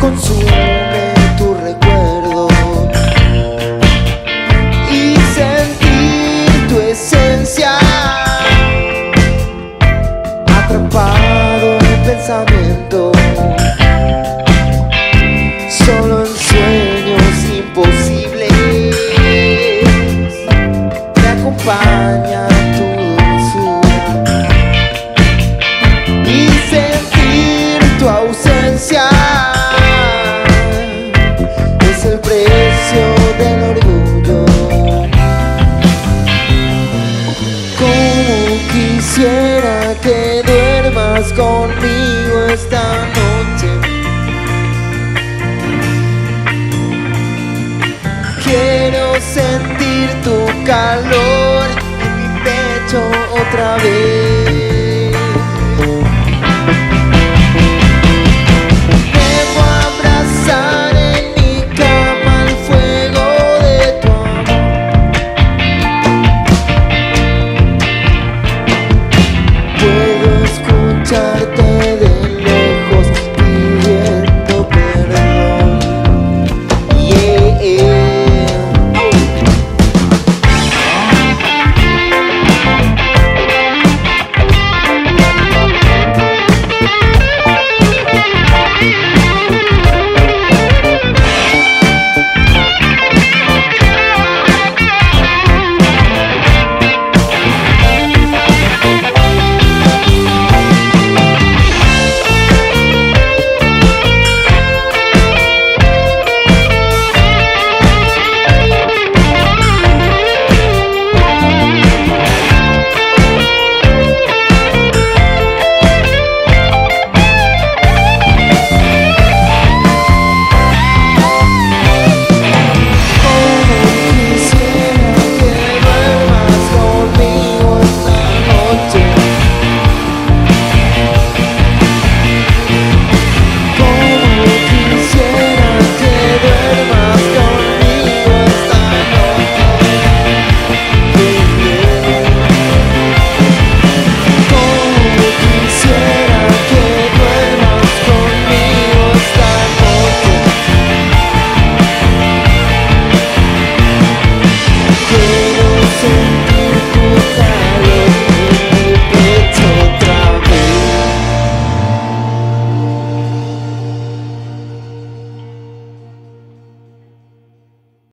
Consume tu recuerdo y sentir tu esencia, atrapado en el pensamiento, solo en sueños imposibles. Me acompaña tu dulzura y sentir tu ausencia. El precio del orgullo. Como quisiera que duermas conmigo esta noche. Quiero sentir tu calor en mi pecho otra vez.